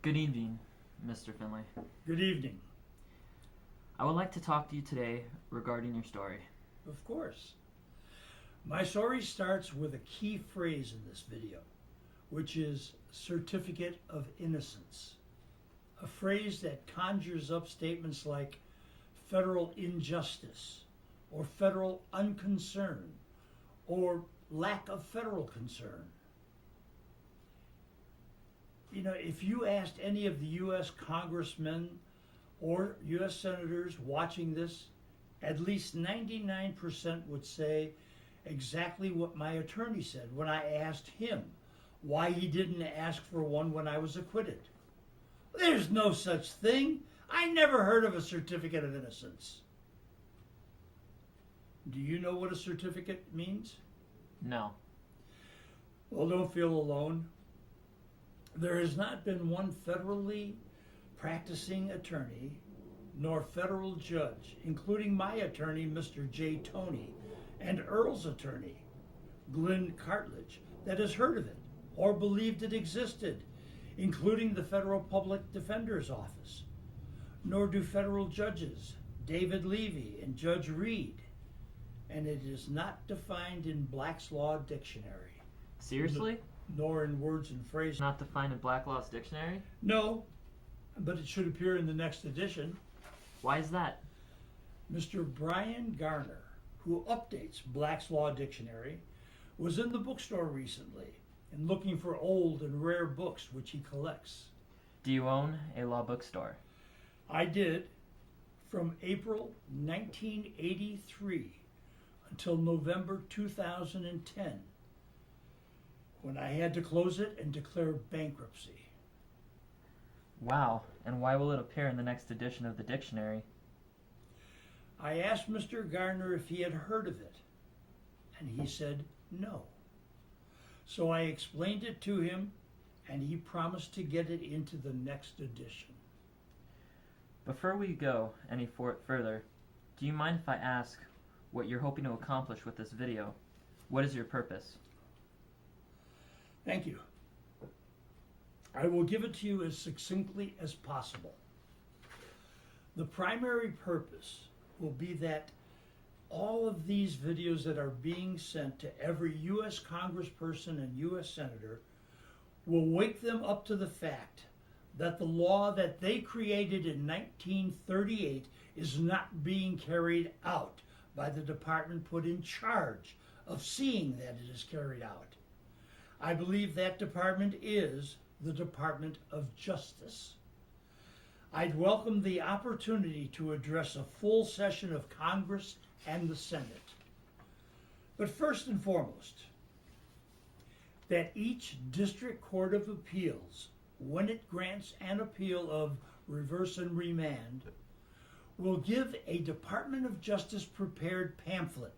Good evening, Mr. Finley. Good evening. I would like to talk to you today regarding your story. Of course. My story starts with a key phrase in this video, which is certificate of innocence. A phrase that conjures up statements like federal injustice, or federal unconcern, or lack of federal concern. You know, if you asked any of the U.S. congressmen or U.S. senators watching this, at least 99% would say exactly what my attorney said when I asked him why he didn't ask for one when I was acquitted. There's no such thing. I never heard of a certificate of innocence. Do you know what a certificate means? No. Well, don't feel alone. There has not been one federally practicing attorney nor federal judge, including my attorney, Mr. J. Toney, and Earl's attorney, Glenn Cartledge, that has heard of it or believed it existed, including the Federal Public Defender's Office. Nor do federal judges, David Levy and Judge Reed, and it is not defined in Black's Law Dictionary. Seriously? Nor in Words and Phrases. Not defined in Black Law's dictionary? No, but it should appear in the next edition. Why is that? Mr. Brian Garner, who updates Black's Law Dictionary, was in the bookstore recently and looking for old and rare books which he collects. Do you own a law bookstore? I did from April 1983 until November 2010, when I had to close it and declare bankruptcy. Wow, and why will it appear in the next edition of the dictionary? I asked Mr. Garner if he had heard of it, and he said no. So I explained it to him, and he promised to get it into the next edition. Before we go any further, do you mind if I ask what you're hoping to accomplish with this video? What is your purpose? Thank you. I will give it to you as succinctly as possible. The primary purpose will be that all of these videos that are being sent to every U.S. congressperson and U.S. senator will wake them up to the fact that the law that they created in 1938 is not being carried out by the department put in charge of seeing that it is carried out. I believe that department is the Department of Justice. I'd welcome the opportunity to address a full session of Congress and the Senate. But first and foremost, that each District Court of Appeals, when it grants an appeal of reverse and remand, will give a Department of Justice prepared pamphlet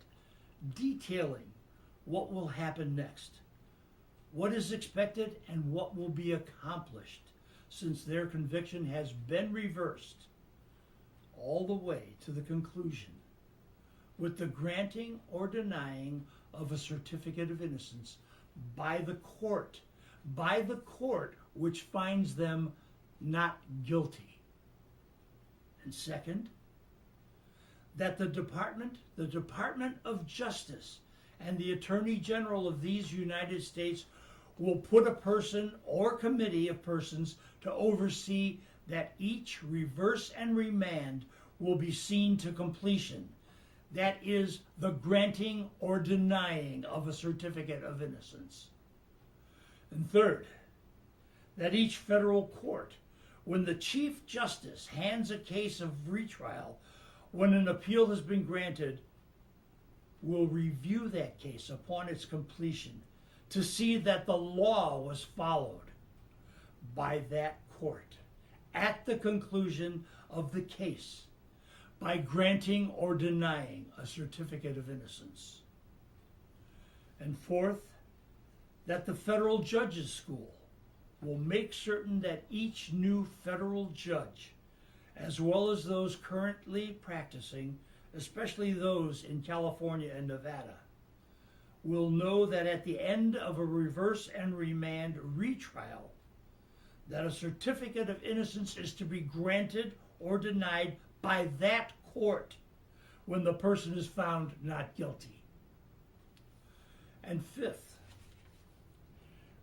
detailing what will happen next, what is expected, and what will be accomplished since their conviction has been reversed all the way to the conclusion with the granting or denying of a certificate of innocence by the court which finds them not guilty. And second, that the Department of Justice and the Attorney General of these United States will put a person or committee of persons to oversee that each reverse and remand will be seen to completion. That is the granting or denying of a certificate of innocence. And third, that each federal court, when the Chief Justice hands a case of retrial, when an appeal has been granted, will review that case upon its completion to see that the law was followed by that court at the conclusion of the case by granting or denying a certificate of innocence. And fourth, that the federal judges school will make certain that each new federal judge, as well as those currently practicing, especially those in California and Nevada, will know that at the end of a reverse and remand retrial, that a certificate of innocence is to be granted or denied by that court when the person is found not guilty. And fifth,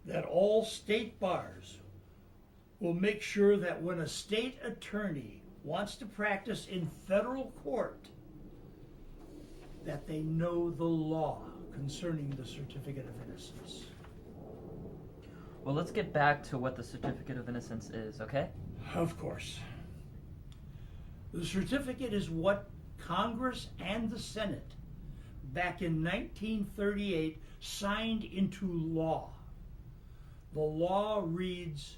that all state bars will make sure that when a state attorney wants to practice in federal court, that they know the law concerning the certificate of innocence. Well, let's get back to what the certificate of innocence is, okay? Of course. The certificate is what Congress and the Senate back in 1938 signed into law. The law reads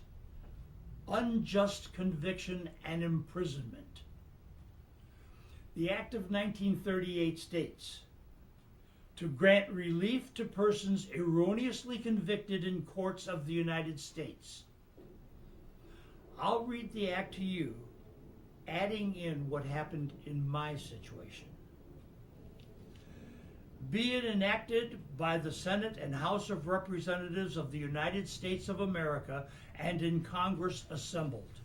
unjust conviction and imprisonment. The Act of 1938 states to grant relief to persons erroneously convicted in courts of the United States. I'll read the act to you, adding in what happened in my situation. Be it enacted by the Senate and House of Representatives of the United States of America and in Congress assembled,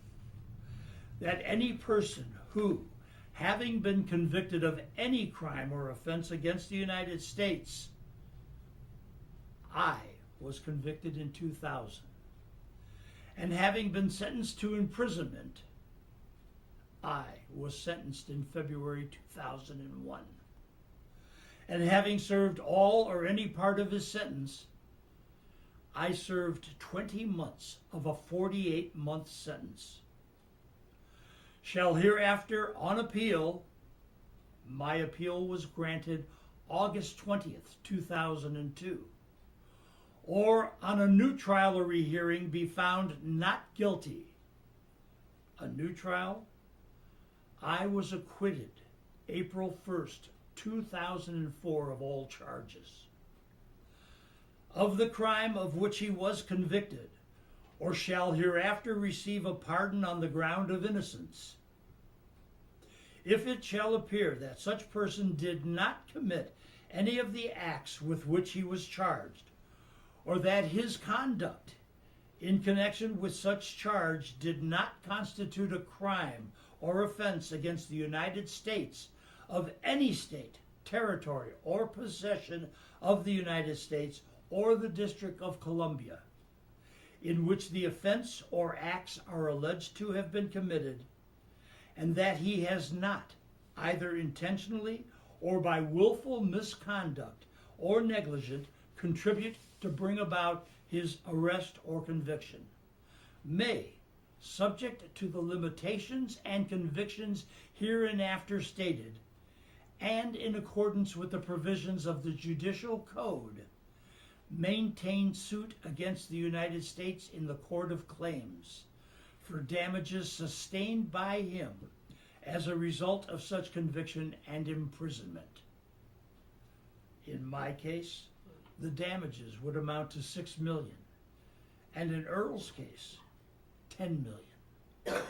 that any person who, having been convicted of any crime or offense against the United States, I was convicted in 2000, and having been sentenced to imprisonment, I was sentenced in February 2001. And having served all or any part of his sentence, I served 20 months of a 48-month sentence. Shall hereafter, on appeal, my appeal was granted August 20th, 2002, or on a new trial or rehearing be found not guilty. A new trial? I was acquitted April 1st, 2004 of all charges. Of the crime of which he was convicted, or shall hereafter receive a pardon on the ground of innocence. If it shall appear that such person did not commit any of the acts with which he was charged, or that his conduct in connection with such charge did not constitute a crime or offense against the United States of any state, territory, or possession of the United States or the District of Columbia, in which the offense or acts are alleged to have been committed, and that he has not, either intentionally or by willful misconduct or negligence, contribute to bring about his arrest or conviction, may, subject to the limitations and convictions hereinafter stated, and in accordance with the provisions of the Judicial Code, maintain suit against the United States in the Court of Claims for damages sustained by him as a result of such conviction and imprisonment. In my case, the damages would amount to $6 million, and in Earl's case, $10 million.